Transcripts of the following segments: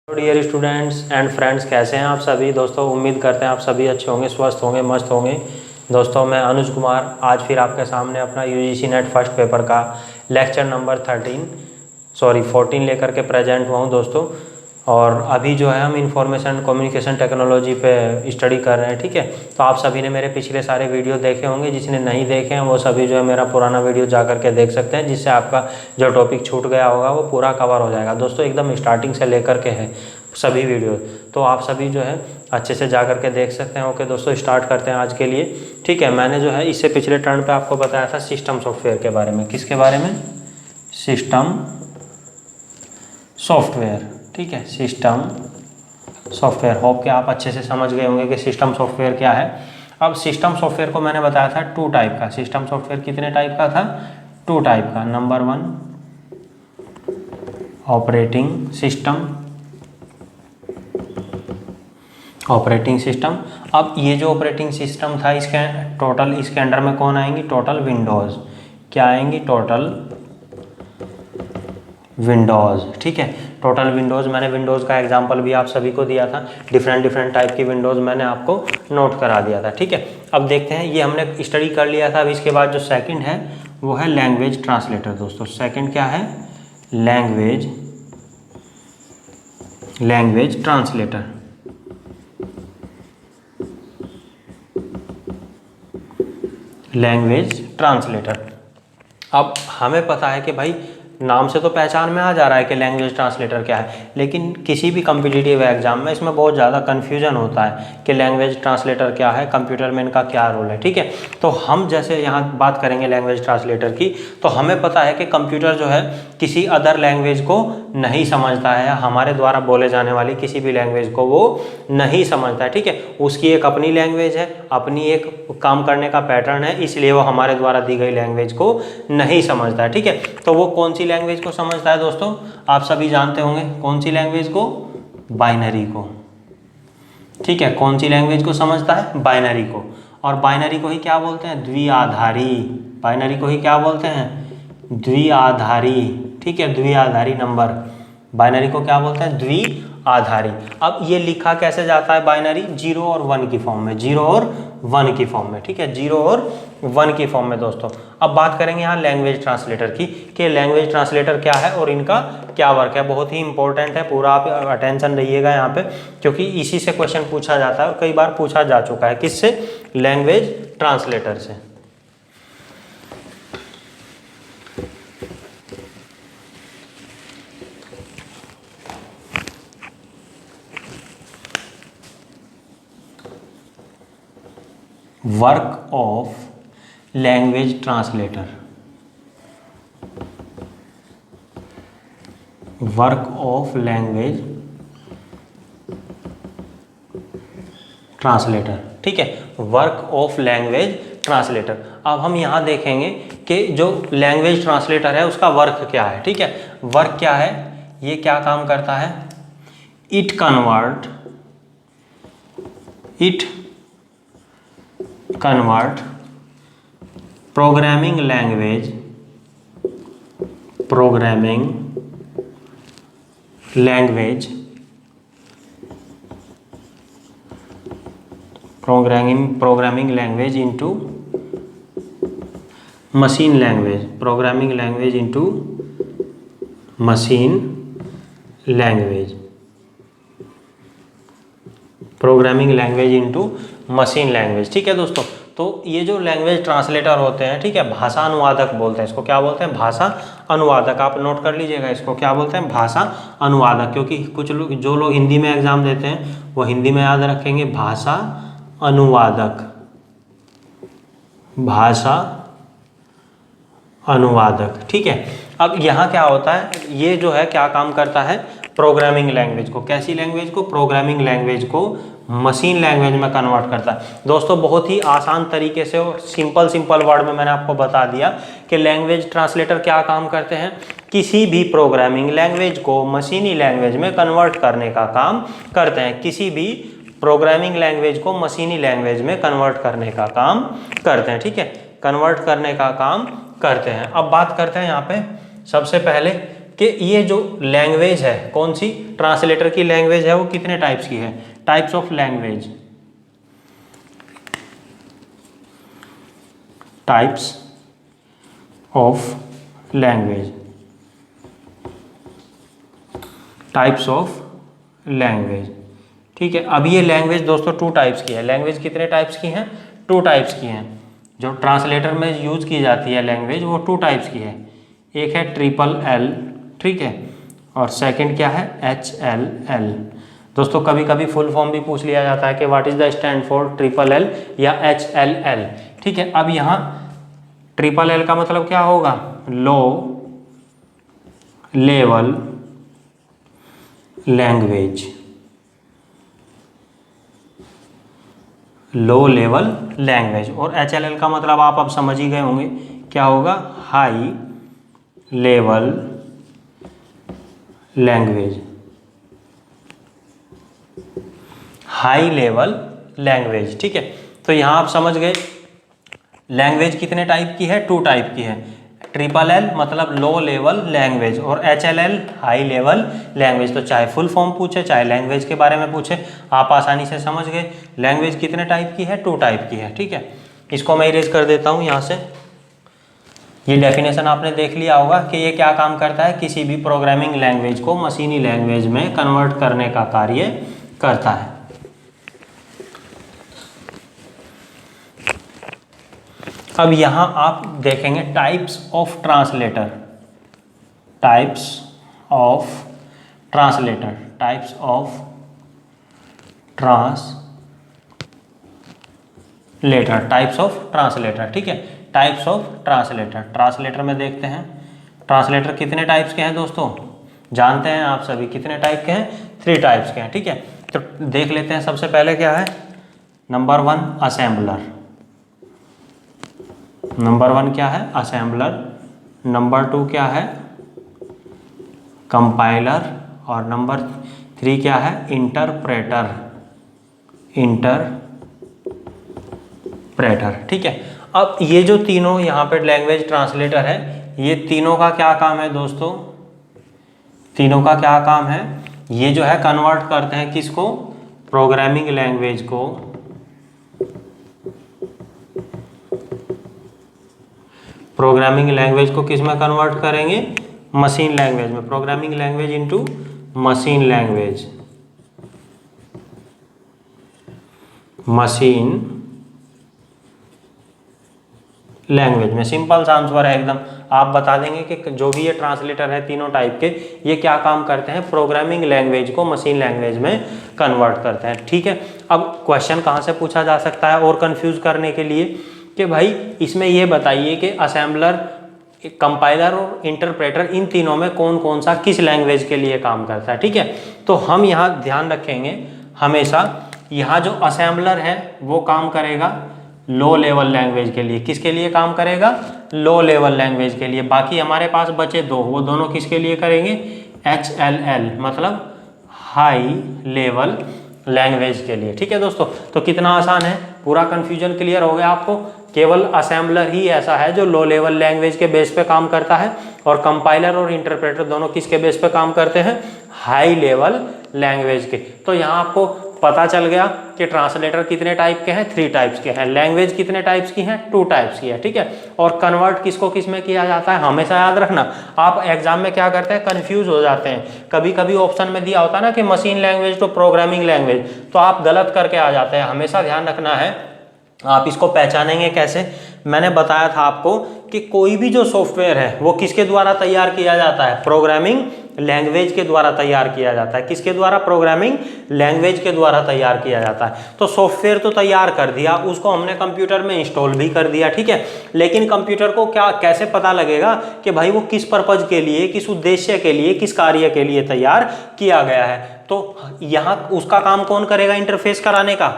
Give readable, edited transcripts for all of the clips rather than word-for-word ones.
Dear students and friends, कैसे हैं आप सभी दोस्तों। उम्मीद करते हैं आप सभी अच्छे होंगे, स्वस्थ होंगे, मस्त होंगे। दोस्तों मैं अनुज कुमार आज फिर आपके सामने अपना यूजीसी नेट फर्स्ट पेपर का लेक्चर नंबर 14 लेकर के प्रेजेंट हुआ हूँ दोस्तों। और अभी जो है हम इंफॉर्मेशन कम्युनिकेशन टेक्नोलॉजी पे स्टडी कर रहे हैं, ठीक है। तो आप सभी ने मेरे पिछले सारे वीडियो देखे होंगे, जिसने नहीं देखे हैं वो सभी जो है मेरा पुराना वीडियो जा करके देख सकते हैं, जिससे आपका जो टॉपिक छूट गया होगा वो पूरा कवर हो जाएगा दोस्तों। एकदम स्टार्टिंग से लेकर के है सभी वीडियो, तो आप सभी जो है अच्छे से जा करके देख सकते हैं। ओके दोस्तों, स्टार्ट करते हैं आज के लिए, ठीक है। मैंने जो है इससे पिछले टर्न पे आपको बताया था सिस्टम सॉफ्टवेयर के बारे में। किसके बारे में? सिस्टम सॉफ्टवेयर, ठीक है। सिस्टम सॉफ्टवेयर, होप कि आप अच्छे से समझ गए होंगे कि सिस्टम सॉफ्टवेयर क्या है। अब सिस्टम सॉफ्टवेयर को मैंने बताया था 2 टाइप का। सिस्टम सॉफ्टवेयर कितने टाइप का था? 2 टाइप का। Number 1 operating system, operating system. अब ये जो ऑपरेटिंग सिस्टम था इसके टोटल, इसके अंडर में कौन आएंगी? Total Windows. क्या आएंगी? टोटल विंडोज़, ठीक है। टोटल विंडोज़, मैंने विंडोज़ का एग्जांपल भी आप सभी को दिया था। डिफरेंट टाइप की विंडोज़ मैंने आपको नोट करा दिया था, ठीक है। अब देखते हैं, ये हमने स्टडी कर लिया था। अब इसके बाद जो सेकंड है वो है लैंग्वेज ट्रांसलेटर दोस्तों। सेकंड क्या है? Language translator. Language translator. अब हमें पता है कि भाई नाम से तो पहचान में आ जा रहा है कि लैंग्वेज ट्रांसलेटर क्या है, लेकिन किसी भी कम्पिटिटिव एग्जाम में इसमें बहुत ज़्यादा कन्फ्यूजन होता है कि लैंग्वेज ट्रांसलेटर क्या है, कंप्यूटर में इनका क्या रोल है, ठीक है। तो हम जैसे यहाँ बात करेंगे लैंग्वेज ट्रांसलेटर की, तो हमें पता है कि कंप्यूटर जो है किसी अदर लैंग्वेज को नहीं समझता है, हमारे द्वारा बोले जाने वाली किसी भी लैंग्वेज को वो नहीं समझता है, ठीक है। उसकी एक अपनी लैंग्वेज है, अपनी एक काम करने का पैटर्न है, इसलिए वो हमारे द्वारा दी गई लैंग्वेज को नहीं समझता है, ठीक है। तो वो कौन सी लैंग्वेज को समझता है दोस्तों? आप सभी जानते होंगे कौन सी लैंग्वेज को? बाइनरी को, ठीक है। कौन सी लैंग्वेज को समझता है? बाइनरी को। और बाइनरी को ही क्या बोलते हैं? द्विआधारी। बाइनरी को ही क्या बोलते हैं? द्विआधारी, ठीक है। द्विआधारी नंबर, बाइनरी को क्या बोलते हैं? द्विआधारी। अब ये लिखा कैसे जाता है बाइनरी? 0 और 1 की फॉर्म में, 0 और 1 की फॉर्म में, ठीक है। 0 और 1 की फॉर्म में दोस्तों। अब बात करेंगे यहाँ लैंग्वेज ट्रांसलेटर की, कि लैंग्वेज ट्रांसलेटर क्या है और इनका क्या वर्क है। बहुत ही इंपॉर्टेंट है, पूरा आप अटेंशन रहिएगा यहाँ पे, क्योंकि इसी से क्वेश्चन पूछा जाता है और कई बार पूछा जा चुका है। किससे? लैंग्वेज ट्रांसलेटर से। Work of language translator, work of language translator, ठीक है। Work of language translator. अब हम यहाँ देखेंगे कि जो लैंग्वेज ट्रांसलेटर है उसका वर्क क्या है, ठीक है। वर्क क्या है? ये क्या काम करता है? It convert programming language into machine language, programming language into machine language, programming language into machine language, ठीक है दोस्तों। तो ये जो लैंग्वेज ट्रांसलेटर होते हैं, ठीक है, भाषा अनुवादक बोलते हैं इसको। क्या बोलते हैं? भाषा अनुवादक। आप नोट कर लीजिएगा इसको, क्या बोलते हैं? भाषा अनुवादक। क्योंकि कुछ लोग, जो लोग हिंदी में एग्जाम देते हैं वो हिंदी में याद रखेंगे भाषा अनुवादक, भाषा अनुवादक, ठीक है। अब यहाँ क्या होता है, ये जो है क्या काम करता है? प्रोग्रामिंग लैंग्वेज को, कैसी लैंग्वेज को? प्रोग्रामिंग लैंग्वेज को मशीन लैंग्वेज में कन्वर्ट करता है दोस्तों। बहुत ही आसान तरीके से और सिंपल वर्ड में मैंने आपको बता दिया कि लैंग्वेज ट्रांसलेटर क्या काम करते हैं। किसी भी प्रोग्रामिंग लैंग्वेज को मशीनी लैंग्वेज में कन्वर्ट करने का काम करते हैं। किसी भी प्रोग्रामिंग लैंग्वेज को मशीनी लैंग्वेज में कन्वर्ट करने का काम करते हैं, ठीक है। कन्वर्ट करने का काम करते हैं। अब बात करते हैं यहाँ पे सबसे पहले कि ये जो लैंग्वेज है, कौन सी ट्रांसलेटर की लैंग्वेज है, वो कितने टाइप्स की है, types of language, types of language, types of language. ठीक है, अब ये लैंग्वेज दोस्तों 2 टाइप्स की है। लैंग्वेज कितने टाइप्स की हैं, 2 टाइप्स की हैं। जो ट्रांसलेटर में यूज की जाती है लैंग्वेज वो 2 टाइप्स की है। एक है LLL, ठीक है, और सेकंड क्या है, HLL। दोस्तों कभी कभी फुल फॉर्म भी पूछ लिया जाता है कि what is the stand for LLL या HLL। ठीक है, अब यहाँ LLL का मतलब क्या होगा, low level language, low level language. और HLL का मतलब आप अब समझ ही गए होंगे क्या होगा, high level language, high level language. ठीक है, तो यहाँ आप समझ गए लैंग्वेज कितने टाइप की है, 2 टाइप की है। LLL मतलब लो लेवल लैंग्वेज और HLL हाई लेवल लैंग्वेज। तो चाहे फुल फॉर्म पूछे चाहे लैंग्वेज के बारे में पूछे, आप आसानी से समझ गए लैंग्वेज कितने टाइप की है, 2 टाइप की है। ठीक है, इसको मैं इरेज कर देता हूँ यहाँ से। ये डेफिनेशन आपने देख लिया होगा कि ये क्या काम करता है, किसी भी प्रोग्रामिंग लैंग्वेज को मशीनी लैंग्वेज में कन्वर्ट करने का कार्य करता है। अब यहाँ आप देखेंगे types of translator, types of translator, types of translator, types of translator. ठीक है, टाइप्स ऑफ ट्रांसलेटर। ट्रांसलेटर में देखते हैं ट्रांसलेटर कितने टाइप्स के हैं दोस्तों, जानते हैं आप सभी कितने टाइप के हैं, 3 टाइप्स के हैं। ठीक है, तो देख लेते हैं। सबसे पहले क्या है, नंबर 1 असेंबलर, नंबर 1 क्या है, असेंबलर। नंबर 2 क्या है, कंपाइलर। और नंबर 3 क्या है, इंटरप्रेटर, इंटरप्रेटर। ठीक है, अब ये जो तीनों यहाँ पे लैंग्वेज ट्रांसलेटर है, ये तीनों का क्या काम है दोस्तों, तीनों का क्या काम है, ये जो है कन्वर्ट करते हैं किसको, प्रोग्रामिंग लैंग्वेज को, प्रोग्रामिंग लैंग्वेज को किस में कन्वर्ट करेंगे, मशीन लैंग्वेज में। Programming language into machine language, machine language में। सिंपल सा आंसर है एकदम। आप बता देंगे कि जो भी ये ट्रांसलेटर है तीनों टाइप के, ये क्या काम करते हैं, प्रोग्रामिंग लैंग्वेज को मशीन लैंग्वेज में कन्वर्ट करते हैं। ठीक है, अब क्वेश्चन कहाँ से पूछा जा सकता है और कंफ्यूज करने के लिए कि भाई इसमें ये बताइए कि असेंबलर, कंपाइलर और इंटरप्रेटर इन तीनों में कौन कौन सा किस लैंग्वेज के लिए काम करता है। ठीक है, तो हम यहाँ ध्यान रखेंगे हमेशा, यहाँ जो असेंबलर है वो काम करेगा लो लेवल लैंग्वेज के लिए। किसके लिए काम करेगा, लो लेवल लैंग्वेज के लिए। बाकी हमारे पास बचे 2, वो दोनों किसके लिए करेंगे, HLL मतलब हाई लेवल लैंग्वेज के लिए। ठीक है दोस्तों, तो कितना आसान है, पूरा कंफ्यूजन क्लियर हो गया आपको। केवल असेंबलर ही ऐसा है जो लो लेवल लैंग्वेज के बेस पे काम करता है, और कंपाइलर और इंटरप्रेटर दोनों किसके बेस पे काम करते हैं, हाई लेवल लैंग्वेज के। तो यहाँ आपको पता चल गया कि ट्रांसलेटर कितने टाइप के हैं, 3 टाइप्स के हैं। लैंग्वेज कितने टाइप्स की हैं, 2 टाइप्स की है। ठीक है, और कन्वर्ट किसको किस में किया जाता है, हमेशा याद रखना। आप एग्जाम में क्या करते हैं, कंफ्यूज हो जाते हैं। कभी कभी ऑप्शन में दिया होता है ना कि machine language to programming language, तो आप गलत करके आ जाते हैं। हमेशा ध्यान रखना है। आप इसको पहचानेंगे कैसे, मैंने बताया था आपको कि कोई भी जो सॉफ्टवेयर है वो किसके द्वारा तैयार किया जाता है, प्रोग्रामिंग लैंग्वेज के द्वारा तैयार किया जाता है। किसके द्वारा, प्रोग्रामिंग लैंग्वेज के द्वारा तैयार किया जाता है। तो सॉफ्टवेयर तो तैयार कर दिया, उसको हमने कंप्यूटर में इंस्टॉल भी कर दिया। ठीक है, लेकिन कंप्यूटर को क्या कैसे पता लगेगा कि भाई वो किस पर्पज के लिए, किस उद्देश्य के लिए, किस कार्य के लिए तैयार किया गया है। तो यहाँ उसका काम कौन करेगा, इंटरफेस कराने का,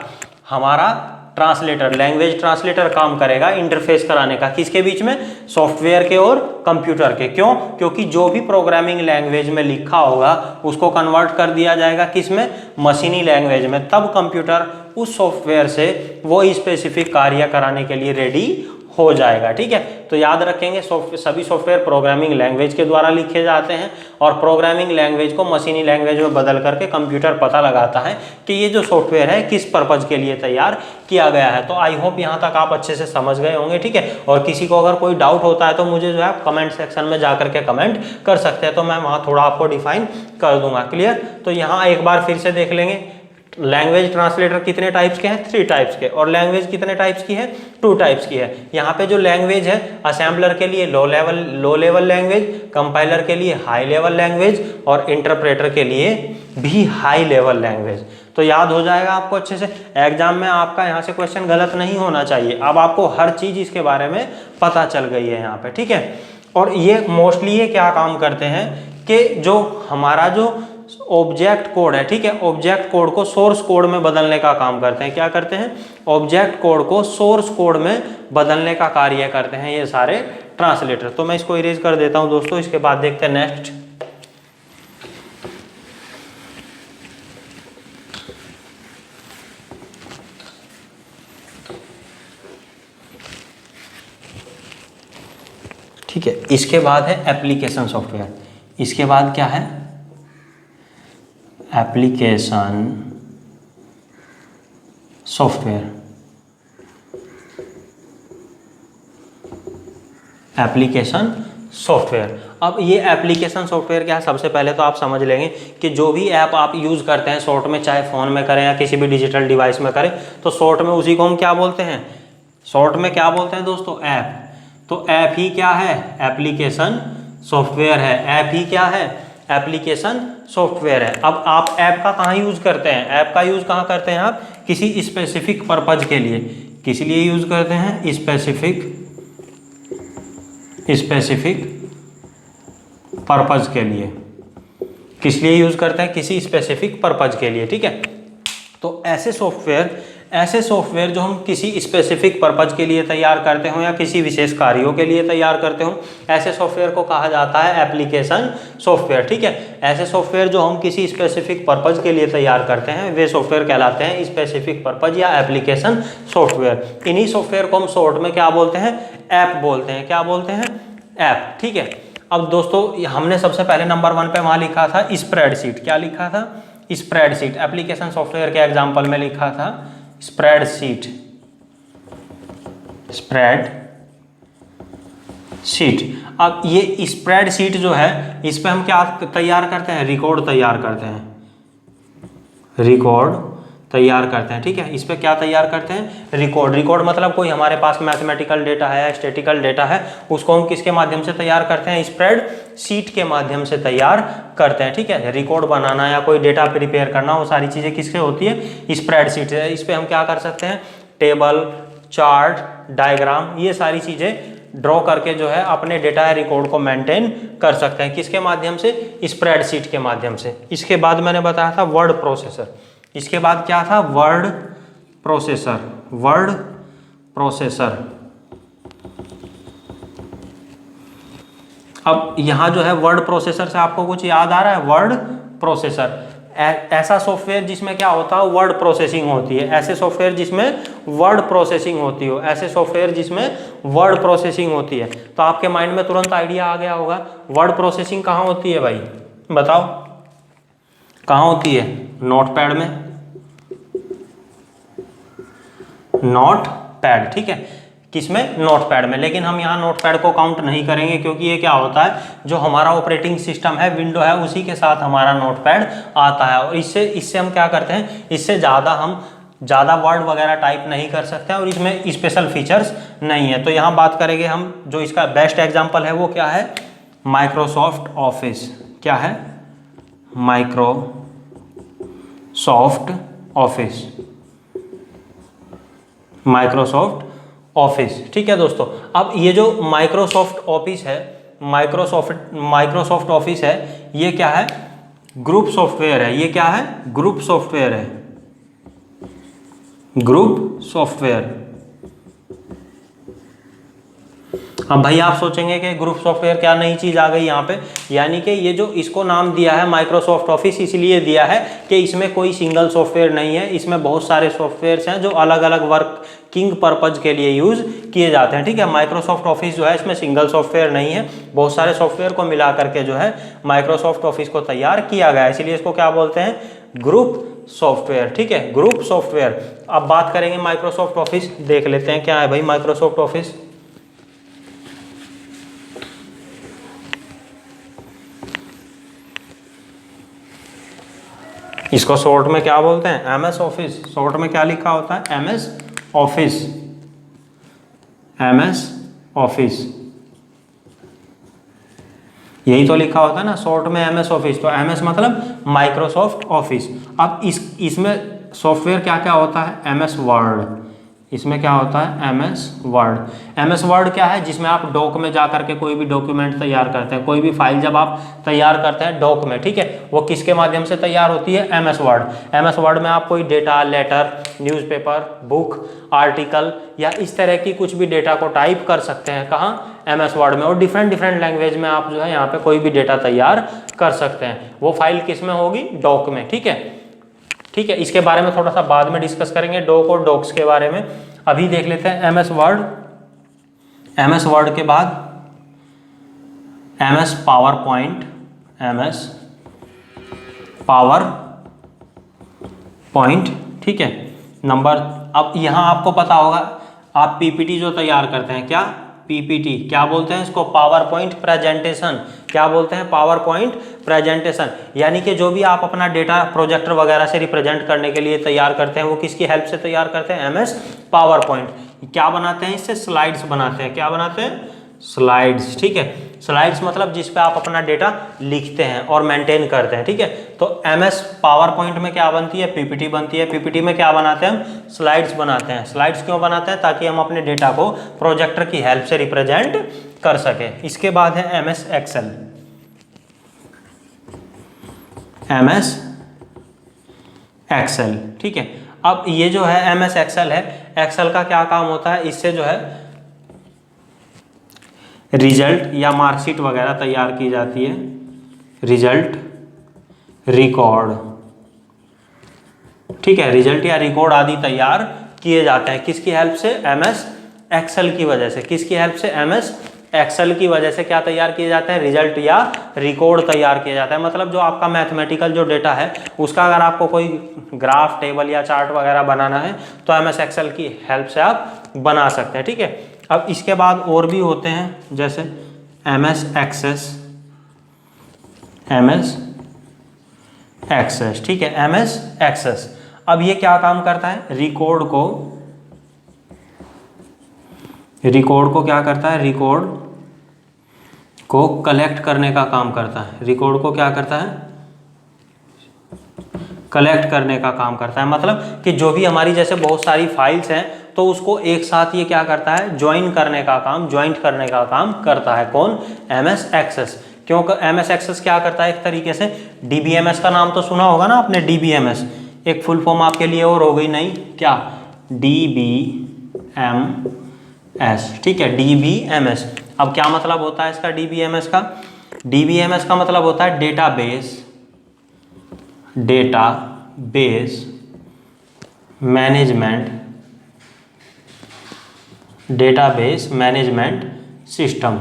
हमारा ट्रांसलेटर, लैंग्वेज ट्रांसलेटर काम करेगा इंटरफेस कराने का। किसके बीच में, सॉफ्टवेयर के और कंप्यूटर के। क्यों, क्योंकि जो भी प्रोग्रामिंग लैंग्वेज में लिखा होगा उसको कन्वर्ट कर दिया जाएगा किसमें, मशीनी लैंग्वेज में। तब कंप्यूटर उस सॉफ्टवेयर से वो स्पेसिफिक कार्य कराने के लिए रेडी हो जाएगा। ठीक है, तो याद रखेंगे सभी सॉफ्टवेयर प्रोग्रामिंग लैंग्वेज के द्वारा लिखे जाते हैं और प्रोग्रामिंग लैंग्वेज को मशीनी लैंग्वेज में बदल करके कंप्यूटर पता लगाता है कि ये जो सॉफ्टवेयर है किस पर्पज के लिए तैयार किया गया है। तो आई होप यहाँ तक आप अच्छे से समझ गए होंगे। ठीक है, और किसी को अगर कोई डाउट होता है तो मुझे जो है कमेंट सेक्शन में जा करके कमेंट कर सकते हैं, तो मैं वहाँ थोड़ा आपको डिफाइन कर दूंगा। क्लियर, तो यहाँ एक बार फिर से देख लेंगे लैंग्वेज ट्रांसलेटर कितने टाइप्स के हैं, 3 टाइप्स के, और लैंग्वेज कितने टाइप्स की है, 2 टाइप्स की है। यहाँ पे जो लैंग्वेज है असेंबलर के लिए लो लेवल लैंग्वेज, कंपाइलर के लिए हाई लेवल लैंग्वेज और इंटरप्रेटर के लिए भी हाई लेवल लैंग्वेज। तो याद हो जाएगा आपको अच्छे से, एग्जाम में आपका यहाँ से क्वेश्चन गलत नहीं होना चाहिए। अब आपको हर चीज इसके बारे में पता चल गई है यहाँ पे। ठीक है, और ये मोस्टली ये क्या काम करते हैं कि जो हमारा जो ऑब्जेक्ट कोड है, ठीक है, ऑब्जेक्ट कोड को सोर्स कोड में बदलने का काम करते हैं। क्या करते हैं, ऑब्जेक्ट कोड को सोर्स कोड में बदलने का कार्य करते हैं ये सारे ट्रांसलेटर। तो मैं इसको इरेज कर देता हूं दोस्तों, इसके बाद देखते हैं नेक्स्ट। ठीक है, इसके बाद है एप्लीकेशन सॉफ्टवेयर। इसके बाद क्या है, एप्लीकेशन सॉफ्टवेयर। एप्लीकेशन सॉफ्टवेयर, अब ये एप्लीकेशन सॉफ्टवेयर क्या है, सबसे पहले तो आप समझ लेंगे कि जो भी ऐप आप यूज़ करते हैं शॉर्ट में, चाहे फ़ोन में करें या किसी भी डिजिटल डिवाइस में करें, तो शॉर्ट में उसी को हम क्या बोलते हैं, शॉर्ट में क्या बोलते हैं दोस्तों, ऐप। तो ऐप ही क्या है, एप्लीकेशन सॉफ्टवेयर है। ऐप ही क्या है, एप्लीकेशन सॉफ्टवेयर है। अब आप ऐप का कहाँ यूज़ करते हैं, ऐप का यूज़ कहाँ करते हैं आप, किसी स्पेसिफिक पर्पज के लिए। किस लिए यूज़ करते हैं, स्पेसिफिक पर्पज के लिए। किस लिए यूज़ करते हैं, किसी स्पेसिफिक पर्पज के लिए। ठीक है, तो ऐसे सॉफ्टवेयर जो हम किसी स्पेसिफिक पर्पज के लिए तैयार करते हो या किसी विशेष कार्यों के लिए तैयार करते हो, ऐसे सॉफ्टवेयर को कहा जाता है एप्लीकेशन सॉफ्टवेयर। ठीक है, ऐसे सॉफ्टवेयर जो हम किसी स्पेसिफिक पर्पज के लिए तैयार करते हैं वे सॉफ्टवेयर कहलाते हैं स्पेसिफिक पर्पज या एप्लीकेशन सॉफ्टवेयर। इन्हीं सॉफ्टवेयर को हम शॉर्ट में क्या बोलते हैं, ऐप बोलते हैं। क्या बोलते हैं, ऐप। ठीक है, अब दोस्तों हमने सबसे पहले नंबर 1 पे वहाँ लिखा था स्प्रेडशीट। क्या लिखा था, स्प्रेडशीट। एप्लीकेशन सॉफ्टवेयर के एग्जाम्पल में लिखा था स्प्रेडशीट। अब ये स्प्रेडशीट जो है इस पे हम क्या तैयार करते हैं, रिकॉर्ड तैयार करते हैं। ठीक है, इस पे क्या तैयार करते हैं, रिकॉर्ड मतलब कोई हमारे पास मैथमेटिकल डेटा है या स्टैटिकल डेटा है, उसको हम किसके माध्यम से तैयार करते हैं, स्प्रेडशीट के माध्यम से तैयार करते हैं। ठीक है, रिकॉर्ड बनाना या कोई डेटा प्रिपेयर करना, वो सारी चीज़ें किससे होती है, स्प्रेडशीट से। इस पे हम क्या कर सकते हैं, टेबल, चार्ट, डायग्राम, ये सारी चीज़ें ड्रॉ करके जो है अपने डेटा रिकॉर्ड को मेंटेन कर सकते हैं। किसके माध्यम से, स्प्रेडशीट के माध्यम से। इसके बाद मैंने बताया था वर्ड प्रोसेसर। इसके बाद क्या था, वर्ड प्रोसेसर। अब यहां जो है वर्ड प्रोसेसर से आपको कुछ याद आ रहा है, वर्ड प्रोसेसर ऐसा सॉफ्टवेयर जिसमें क्या होता है, वर्ड प्रोसेसिंग होती है। ऐसे सॉफ्टवेयर जिसमें वर्ड प्रोसेसिंग होती हो, ऐसे सॉफ्टवेयर जिसमें वर्ड प्रोसेसिंग होती है। तो आपके माइंड में तुरंत आइडिया आ गया होगा वर्ड प्रोसेसिंग कहाँ होती है भाई, बताओ कहाँ होती है, नोटपैड में, नोटपैड। ठीक है, किसमें, नोटपैड में। लेकिन हम यहाँ नोटपैड को काउंट नहीं करेंगे क्योंकि ये क्या होता है, जो हमारा ऑपरेटिंग सिस्टम है विंडो है उसी के साथ हमारा नोटपैड आता है। और इससे हम क्या करते हैं, इससे ज़्यादा वर्ड वगैरह टाइप नहीं कर सकते हैं और इसमें स्पेशल फीचर्स नहीं है। तो यहाँ बात करेंगे हम, जो इसका बेस्ट एग्जाम्पल है वो क्या है, माइक्रोसॉफ्ट ऑफिस। क्या है, माइक्रोसॉफ्ट ऑफिस। ठीक है दोस्तों, अब ये जो माइक्रोसॉफ्ट ऑफिस है, माइक्रोसॉफ्ट ऑफिस है, ये क्या है, ग्रुप सॉफ्टवेयर है। ये क्या है, ग्रुप सॉफ्टवेयर है, ग्रुप सॉफ्टवेयर। अब भाई आप सोचेंगे कि ग्रुप सॉफ्टवेयर क्या नई चीज़ आ गई यहाँ पे, यानी कि ये जो इसको नाम दिया है माइक्रोसॉफ्ट ऑफिस इसलिए दिया है कि इसमें कोई सिंगल सॉफ्टवेयर नहीं है, इसमें बहुत सारे सॉफ्टवेयर्स हैं जो अलग अलग वर्किंग पर्पज के लिए यूज़ किए जाते हैं। ठीक है, माइक्रोसॉफ्ट ऑफिस जो है इसमें सिंगल सॉफ्टवेयर नहीं है, बहुत सारे सॉफ्टवेयर को मिला करके जो है माइक्रोसॉफ्ट ऑफिस को तैयार किया गया है, इसलिए इसको क्या बोलते हैं, ग्रुप सॉफ्टवेयर। ठीक है, ग्रुप सॉफ्टवेयर। अब बात करेंगे माइक्रोसॉफ्ट ऑफिस, देख लेते हैं क्या है भाई माइक्रोसॉफ्ट ऑफिस। इसको शॉर्ट में क्या बोलते हैं, एमएस ऑफिस। शॉर्ट में क्या लिखा होता है, एमएस ऑफिस, एमएस ऑफिस, यही तो लिखा होता है ना शॉर्ट में एमएस ऑफिस। तो एमएस मतलब माइक्रोसॉफ्ट ऑफिस। अब इसमें सॉफ्टवेयर क्या क्या होता है, एमएस वर्ड, इसमें क्या होता है, एमएस वर्ड। एमएस वर्ड क्या है, जिसमें आप डॉक में जा करके कोई भी डॉक्यूमेंट तैयार करते हैं, कोई भी फाइल जब आप तैयार करते हैं डॉक में, ठीक है, वो किसके माध्यम से तैयार होती है, एमएस वर्ड। एमएस वर्ड में आप कोई data, letter, newspaper, book, article या इस तरह की कुछ भी डेटा को टाइप कर सकते हैं, कहाँ, एमएस वर्ड में। और डिफरेंट लैंग्वेज में आप जो है यहाँ पे कोई भी डेटा तैयार कर सकते हैं। वो फाइल किस में होगी, डॉक में। ठीक है, ठीक है, इसके बारे में थोड़ा सा बाद में डिस्कस करेंगे, डॉक और डॉक्स के बारे में। अभी देख लेते हैं एमएस वर्ड। एमएस वर्ड के बाद MS power point, MS power point. ठीक है, नंबर, अब यहाँ आपको पता होगा, आप पीपीटी जो तैयार करते हैं, क्या पीपीटी, क्या बोलते हैं इसको, पावर पॉइंट प्रेजेंटेशन। क्या बोलते हैं, पावर पॉइंट प्रेजेंटेशन। यानी कि जो भी आप अपना डेटा प्रोजेक्टर वगैरह से रिप्रेजेंट करने के लिए तैयार करते हैं, वो किसकी हेल्प से तैयार करते हैं, एमएस पावर पॉइंट। क्या बनाते हैं, इससे स्लाइड्स बनाते हैं। क्या बनाते हैं, स्लाइड्स। ठीक है, स्लाइड्स मतलब जिस पे आप अपना डेटा लिखते हैं और मेंटेन करते हैं। ठीक है, तो एमएस पावर पॉइंट में क्या बनती है, पीपीटी बनती है। पीपीटी में क्या बनाते हैं हम, स्लाइड्स बनाते हैं। स्लाइड्स क्यों बनाते हैं, ताकि हम अपने डेटा को प्रोजेक्टर की हेल्प से रिप्रेजेंट कर सके। इसके बाद है एमएस एक्सेल, एमएस एक्सेल। ठीक है, अब ये जो है एमएस एक्सेल है, एक्सेल का क्या काम होता है, इससे जो है रिजल्ट या मार्कशीट वगैरह तैयार की जाती है। रिजल्ट, रिकॉर्ड, ठीक है, रिजल्ट या रिकॉर्ड आदि तैयार किए जाते हैं किसकी हेल्प से, एमएस एक्सेल की वजह से। किसकी हेल्प से, एमएस एक्सेल की वजह से क्या तैयार किए जाते हैं, रिजल्ट या रिकॉर्ड तैयार किया जाता है। मतलब जो आपका मैथमेटिकल जो डेटा है उसका अगर आपको कोई ग्राफ, टेबल या चार्ट वगैरह बनाना है तो एमएस एक्सेल की हेल्प से आप बना सकते हैं। ठीक है, अब इसके बाद और भी होते हैं, जैसे एमएस एक्सेस, एमएस एक्सेस। ठीक है, एमएस एक्सेस। अब ये क्या काम करता है, रिकॉर्ड को क्या करता है, रिकॉर्ड को कलेक्ट करने का काम करता है। रिकॉर्ड को क्या करता है, कलेक्ट करने का काम करता है। मतलब कि जो भी हमारी जैसे बहुत सारी फाइल्स हैं तो उसको एक साथ ये क्या करता है, ज्वाइंट करने का काम करता है। कौन, एमएस एक्सेस। क्योंकि एमएस एक्सेस क्या करता है, एक तरीके से डीबीएमएस का नाम तो सुना होगा ना आपने, डीबीएमएस एक फुल फॉर्म आपके लिए और हो गई, नहीं क्या, डीबीएमएस। ठीक है, डीबीएमएस। अब क्या मतलब होता है इसका, डीबीएमएस का, डीबीएमएस का मतलब होता है डेटाबेस मैनेजमेंट सिस्टम।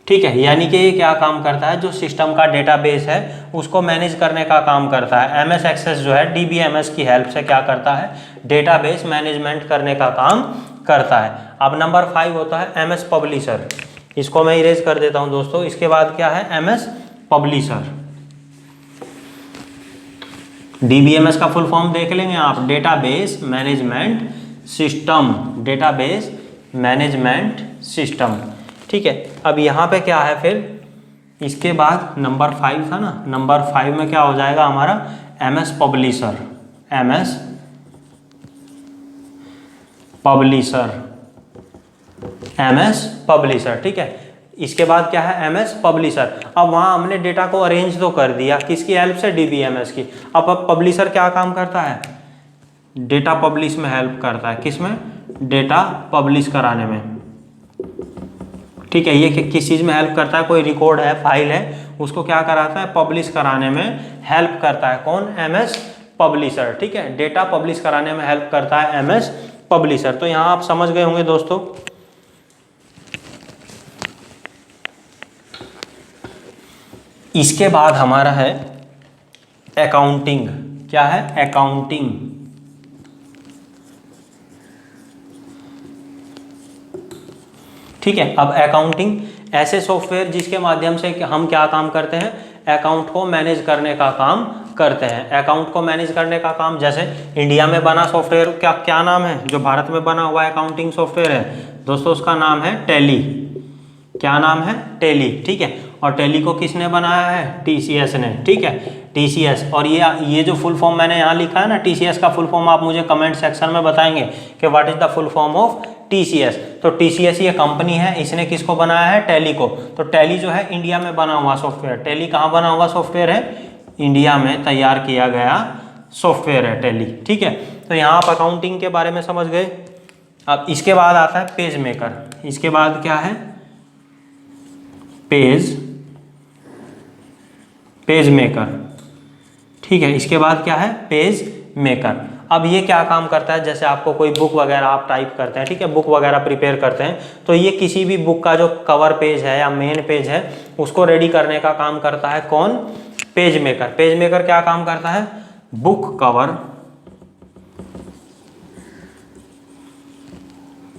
ठीक है, यानी कि ये क्या काम करता है, जो सिस्टम का डेटाबेस है उसको मैनेज करने का काम करता है। एमएस एक्सेस जो है डीबीएमएस की हेल्प से क्या करता है, डेटाबेस मैनेजमेंट करने का काम करता है। अब नंबर 5 होता है एमएस पब्लिशर। इसको मैं इरेज कर देता हूं दोस्तों। इसके बाद क्या है, एमएस पब्लिशर। डीबीएमएस का फुल फॉर्म देख लेंगे आप, डेटाबेस मैनेजमेंट सिस्टम। ठीक है, अब यहाँ पे क्या है फिर, इसके बाद नंबर 5 था ना, नंबर 5 में क्या हो जाएगा हमारा, एमएस पब्लिशर। ठीक है, इसके बाद क्या है, एमएस पब्लिशर। अब वहाँ हमने डेटा को अरेंज तो कर दिया, किसकी हेल्प से, डीबीएमएस की। अब पब्लिशर क्या काम करता है, डेटा पब्लिश में हेल्प करता है। किसमें, डेटा पब्लिश कराने में। ठीक है, ये किस चीज़ में हेल्प करता है, कोई रिकॉर्ड है, फाइल है, उसको क्या कराता है, पब्लिश कराने में हेल्प करता है। कौन? MS publisher. ठीक है, डेटा पब्लिश कराने में हेल्प करता है एमएस पब्लिशर। तो यहाँ आप समझ गए होंगे दोस्तों। इसके बाद हमारा है अकाउंटिंग। क्या है? अकाउंटिंग। ठीक है, अब अकाउंटिंग ऐसे सॉफ्टवेयर जिसके माध्यम से हम क्या काम करते हैं, अकाउंट को मैनेज करने का काम करते हैं। अकाउंट को मैनेज करने का काम, जैसे इंडिया में बना सॉफ्टवेयर क्या क्या नाम है, जो भारत में बना हुआ अकाउंटिंग सॉफ्टवेयर है दोस्तों, उसका नाम है टैली। क्या नाम है? टैली। ठीक है, और टैली को किसने बनाया है? टीसीएस ने। ठीक है, टीसीएस। और ये जो फुल फॉर्म मैंने यहाँ लिखा है ना, टीसीएस का फुल फॉर्म आप मुझे कमेंट सेक्शन में बताएंगे कि what is the full form of TCS. तो टीसीएस ये कंपनी है, इसने किसको बनाया है? टैली को। तो टैली जो है इंडिया में बना हुआ सॉफ्टवेयर। टैली कहाँ बना हुआ सॉफ्टवेयर है? इंडिया में तैयार किया गया सॉफ्टवेयर है टैली। ठीक है, तो यहाँ आप अकाउंटिंग के बारे में समझ गए। अब इसके बाद आता है पेज मेकर। इसके बाद क्या है? Page maker. ठीक है, इसके बाद क्या है? Page maker. अब ये क्या काम करता है, जैसे आपको कोई बुक वगैरह आप टाइप करते हैं, ठीक है, बुक वगैरह प्रिपेयर करते हैं, तो ये किसी भी बुक का जो कवर पेज है या मेन पेज है उसको रेडी करने का काम करता है। कौन? Page maker. पेज मेकर क्या काम करता है? Book cover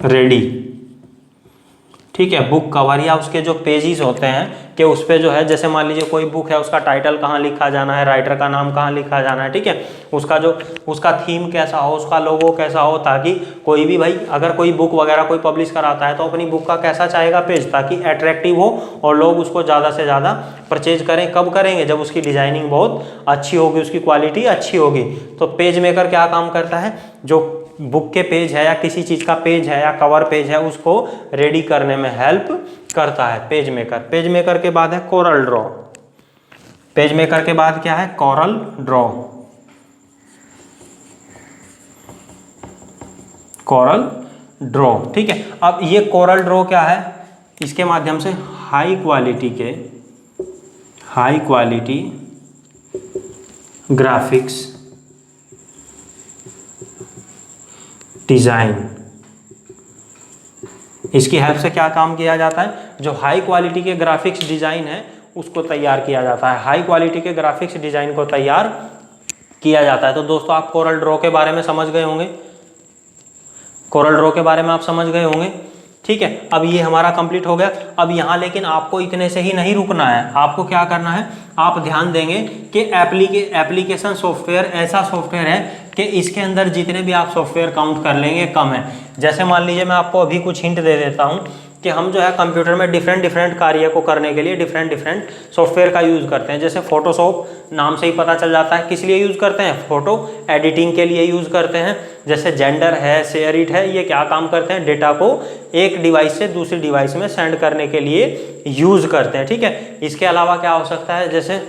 ready. ठीक है, बुक कवर या उसके जो पेजेस होते हैं कि उस पे जो है, जैसे मान लीजिए कोई बुक है, उसका टाइटल कहाँ लिखा जाना है, राइटर का नाम कहाँ लिखा जाना है, ठीक है, उसका थीम कैसा हो, उसका लोगो कैसा हो, ताकि कोई भी भाई अगर कोई बुक वगैरह कोई पब्लिश कराता है तो अपनी बुक का कैसा चाहेगा पेज, ताकि अट्रैक्टिव हो और लोग उसको ज़्यादा से ज़्यादा परचेज करें। कब करेंगे? जब उसकी डिजाइनिंग बहुत अच्छी होगी, उसकी क्वालिटी अच्छी होगी। तो पेज मेकर क्या काम करता है? जो बुक के पेज है या किसी चीज़ का पेज है या कवर पेज है, उसको रेडी करने में हेल्प करता है पेज मेकर। पेज मेकर के बाद है कोरल ड्रॉ। पेज मेकर के बाद क्या है? Corel Draw. Corel Draw. ठीक है, अब ये कोरल ड्रॉ क्या है? इसके माध्यम से हाई क्वालिटी ग्राफिक्स डिजाइन, इसकी हेल्प से क्या काम किया जाता है? जो हाई क्वालिटी के ग्राफिक्स डिजाइन है उसको तैयार किया जाता है। हाई क्वालिटी के ग्राफिक्स डिजाइन को तैयार किया जाता है। तो दोस्तों आप कोरल ड्रॉ के बारे में समझ गए होंगे। कोरल ड्रॉ के बारे में आप समझ गए होंगे। ठीक है, अब ये हमारा कंप्लीट हो गया। अब यहाँ लेकिन आपको इतने से ही नहीं रुकना है, आपको क्या करना है? आप ध्यान देंगे कि एप्लीकेशन सॉफ्टवेयर ऐसा सॉफ्टवेयर है कि इसके अंदर जितने भी आप सॉफ्टवेयर काउंट कर लेंगे कम है। जैसे मान लीजिए मैं आपको अभी कुछ हिंट दे देता हूँ कि हम जो है कंप्यूटर में डिफरेंट कार्य को करने के लिए डिफरेंट सॉफ्टवेयर का यूज़ करते हैं। जैसे फोटोशॉप, नाम से ही पता चल जाता है किस लिए यूज़ करते हैं, फोटो एडिटिंग के लिए यूज़ करते हैं। जैसे जेंडर है, शेयरिट है, ये क्या काम करते हैं? डेटा को एक डिवाइस से दूसरी डिवाइस में सेंड करने के लिए यूज़ करते हैं। ठीक है, इसके अलावा क्या हो सकता है? जैसे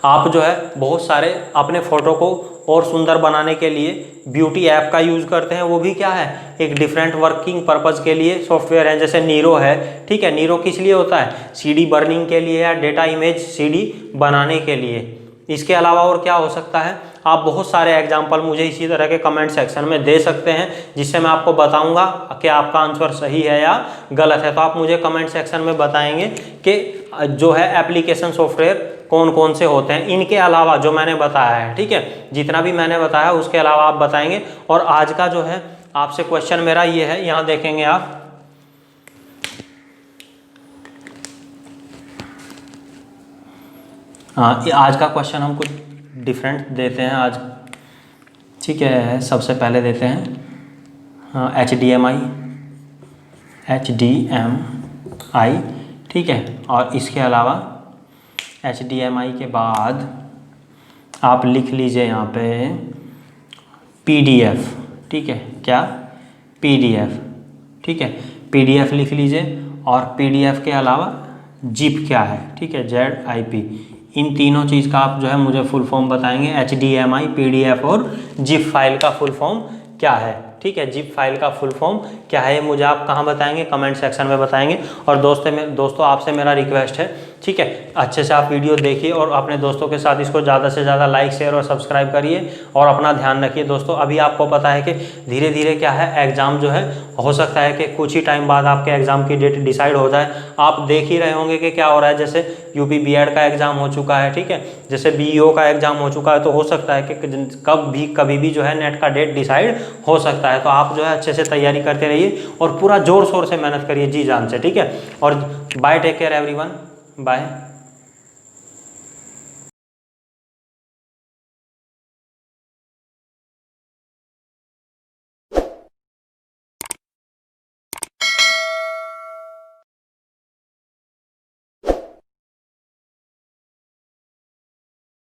आप जो है बहुत सारे अपने फ़ोटो को और सुंदर बनाने के लिए ब्यूटी ऐप का यूज़ करते हैं। वो भी क्या है? एक डिफरेंट वर्किंग पर्पज़ के लिए सॉफ्टवेयर है। जैसे नीरो है। ठीक है, नीरो किस लिए होता है? सीडी बर्निंग के लिए या डेटा इमेज सीडी बनाने के लिए। इसके अलावा और क्या हो सकता है? आप बहुत सारे एग्जाम्पल मुझे इसी तरह के कमेंट सेक्शन में दे सकते हैं, जिससे मैं आपको बताऊंगा कि आपका आंसर सही है या गलत है। तो आप मुझे कमेंट सेक्शन में बताएंगे कि जो है एप्लीकेशन सॉफ्टवेयर कौन कौन से होते हैं, इनके अलावा जो मैंने बताया है। ठीक है, जितना भी मैंने बताया उसके अलावा आप बताएंगे। और आज का जो है आपसे क्वेश्चन मेरा ये है, यहाँ देखेंगे आप, हाँ, आज का क्वेश्चन हम कुछ डिफरेंट देते हैं आज। ठीक है, सबसे पहले देते हैं HDMI। ठीक है, और इसके अलावा HDMI के बाद आप लिख लीजिए यहाँ पे PDF। ठीक है, क्या? PDF। ठीक है, PDF लिख लीजिए। और PDF के अलावा जिप क्या है? ठीक है, ZIP। इन तीनों चीज़ का आप जो है मुझे फुल फॉर्म बताएंगे। HDMI, PDF और जिप फाइल का फुल फॉर्म क्या है? ठीक है। जिप फाइल का फुल फॉर्म क्या है मुझे आप कहाँ बताएंगे, कमेंट सेक्शन में बताएंगे। और दोस्तों आपसे मेरा रिक्वेस्ट है, ठीक है, अच्छे से आप वीडियो देखिए और अपने दोस्तों के साथ इसको ज़्यादा से ज़्यादा लाइक शेयर और सब्सक्राइब करिए और अपना ध्यान रखिए दोस्तों। अभी आपको पता है कि धीरे धीरे क्या है एग्ज़ाम जो है हो सकता है कि कुछ ही टाइम बाद आपके एग्ज़ाम की डेट डिसाइड हो जाए। आप देख ही रहे होंगे कि क्या हो रहा है, जैसे यूपी बीएड का एग्ज़ाम हो चुका है, ठीक है, जैसे बीईओ का एग्ज़ाम हो चुका है, तो हो सकता है कि कभी भी जो है नेट का डेट डिसाइड हो सकता है। तो आप जो है अच्छे से तैयारी करते रहिए और पूरा जोर शोर से मेहनत करिए जी जान से, ठीक है। और bye, take care everyone, bye.